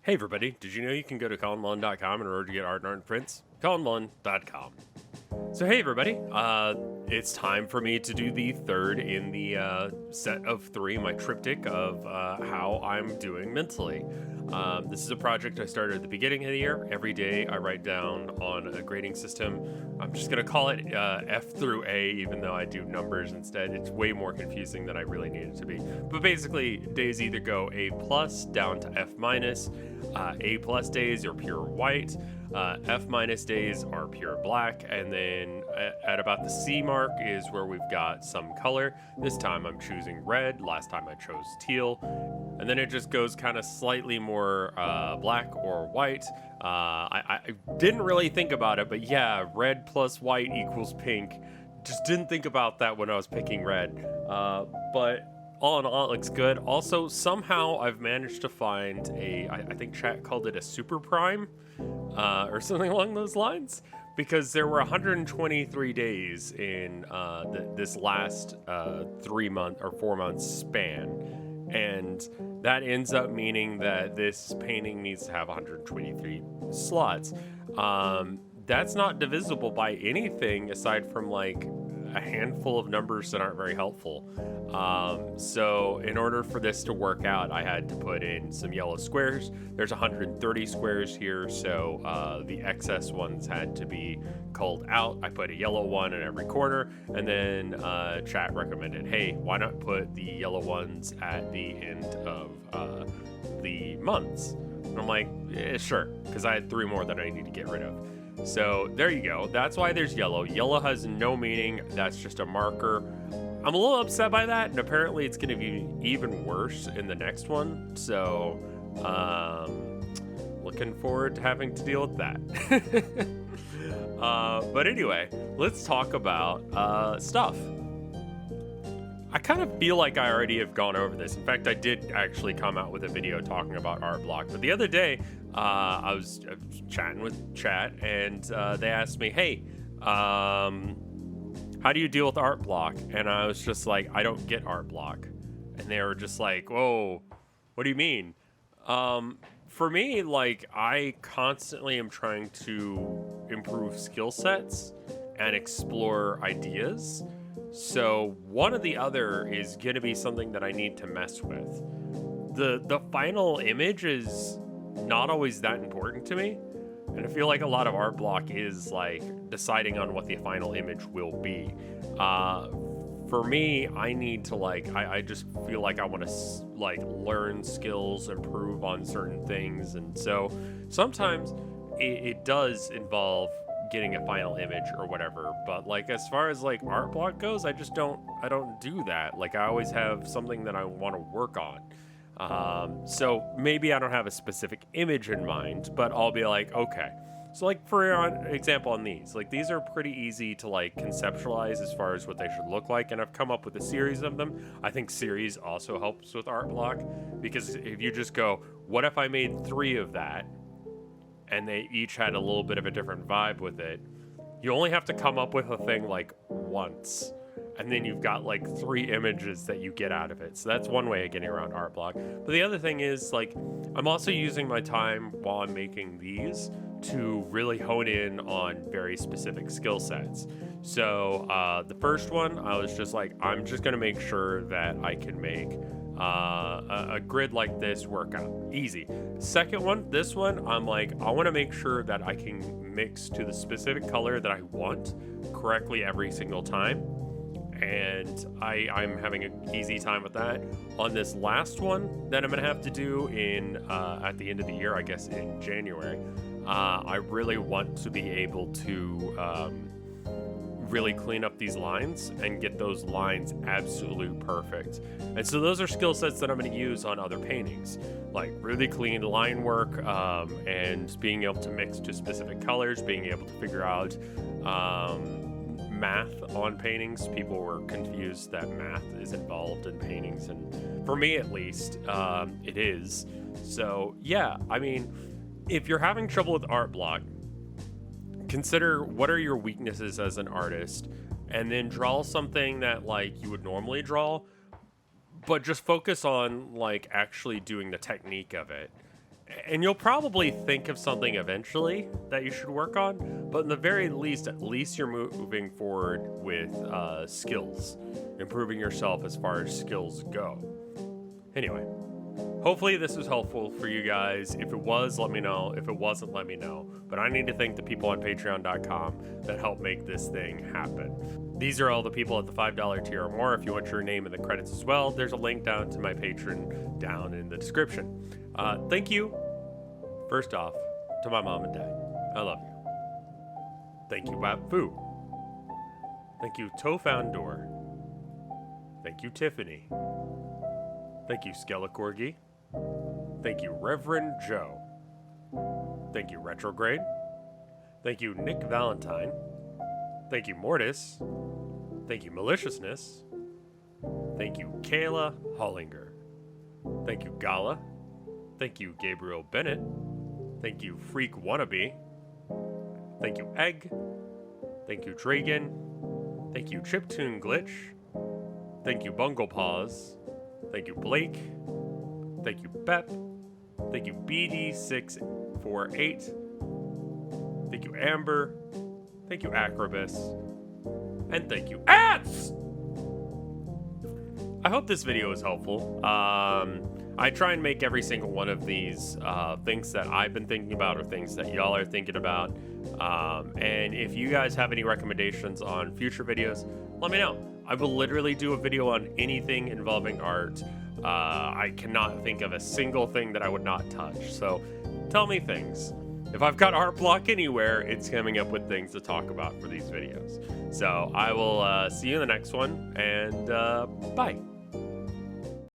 Hey everybody, did you know you can go to ColinMullen.com in order to get art and art prints? ColinMullen.com. So hey everybody, it's time for me to do the third in the set of three, my triptych of how I'm doing mentally. This is a project I started at the beginning of the year. Every day I write down on a grading system. I'm just going to call it F through A, even though I do numbers instead. It's way more confusing than I really need it to be. But basically, days either go A plus down to F minus. A plus days are pure white. F minus days are pure black, and then at about the C mark is where we've got some color. This time I'm choosing red, last time I chose teal, and then it just goes kind of slightly more black or white. I didn't really think about it, but yeah, red plus white equals pink. Just didn't think about that when I was picking red, but all in all, it looks good. Also, somehow I've managed to find I think chat called it a super prime, or something along those lines, because there were 123 days in this last 3 month or 4 months span, and that ends up meaning that this painting needs to have 123 slots. That's not divisible by anything aside from like a handful of numbers that aren't very helpful. So in order for this to work out, I had to put in some yellow squares. There's 130 squares here, so the excess ones had to be culled out. I put a yellow one in every corner, and then chat recommended, hey, why not put the yellow ones at the end of the months? And I'm like, sure, because I had 3 more that I need to get rid of. So there you go. That's why there's yellow. Yellow has no meaning. That's just a marker. I'm a little upset by that, and apparently it's going to be even worse in the next one. So, looking forward to having to deal with that. But anyway, let's talk about stuff. I kind of feel like I already have gone over this. In fact, I did actually come out with a video talking about art block. But the other day, I was chatting with chat, and they asked me, hey, how do you deal with art block? And I was just like, I don't get art block. And they were just like, whoa, what do you mean? For me, like, I constantly am trying to improve skill sets and explore ideas. So one or the other is going to be something that I need to mess with. The final image is not always that important to me. And I feel like a lot of art block is like deciding on what the final image will be. For me, I need to I just feel like I want to like learn skills, improve on certain things. And so sometimes it does involve getting a final image or whatever, but like as far as like art block goes, I don't do that. Like I always have something that I want to work on. So maybe I don't have a specific image in mind, but I'll be like, okay, so like for example on these are pretty easy to like conceptualize as far as what they should look like, and I've come up with a series of them. I think series also helps with art block, because if you just go, what if I made 3 of that and they each had a little bit of a different vibe with it, you only have to come up with a thing like once, and then you've got like 3 images that you get out of it. So that's one way of getting around art block. But the other thing is, like, I'm also using my time while I'm making these to really hone in on very specific skill sets. So the first one, I was just like, I'm just gonna make sure that I can make a grid like this work out easy. Second one, this one, I'm like, I want to make sure that I can mix to the specific color that I want correctly every single time, and I'm having an easy time with that. On this last one that I'm gonna have to do in at the end of the year, I guess in January, I really want to be able to really clean up these lines and get those lines absolute perfect. And so those are skill sets that I'm going to use on other paintings, like really clean line work, and being able to mix to specific colors, being able to figure out math on paintings. People were confused that math is involved in paintings, and for me at least, it is. So yeah, I mean, if you're having trouble with art block, consider what are your weaknesses as an artist, and then draw something that like you would normally draw, but just focus on like actually doing the technique of it. And you'll probably think of something eventually that you should work on, but in the very least, at least you're moving forward with skills, improving yourself as far as skills go. Anyway, hopefully this was helpful for you guys. If it was, let me know. If it wasn't, let me know. But I need to thank the people on patreon.com that helped make this thing happen. These are all the people at the $5 tier or more. If you want your name in the credits as well, there's a link down to my Patreon down in the description. Thank you, first off, to my mom and dad. I love you. Thank you, Wap Fu. Thank you, Tofoundor. Thank you, Tiffany. Thank you, Skelecorgi. Thank you, Reverend Joe. Thank you, Retrograde. Thank you, Nick Valentine. Thank you, Mortis. Thank you, Maliciousness. Thank you, Kayla Hollinger. Thank you, Gala. Thank you, Gabriel Bennett. Thank you, Freak Wannabe. Thank you, Egg. Thank you, Dragon. Thank you, Chiptune Glitch. Thank you, Bungle Paws. Thank you, Blake. Thank you, Bep. Thank you, BD648. Thank you, Amber. Thank you, Acrobus. And thank you, Ants! I hope this video was helpful. I try and make every single one of these things that I've been thinking about or things that y'all are thinking about. And if you guys have any recommendations on future videos, let me know. I will literally do a video on anything involving art. I cannot think of a single thing that I would not touch. So tell me things. If I've got art block anywhere, it's coming up with things to talk about for these videos. So I will see you in the next one, and bye.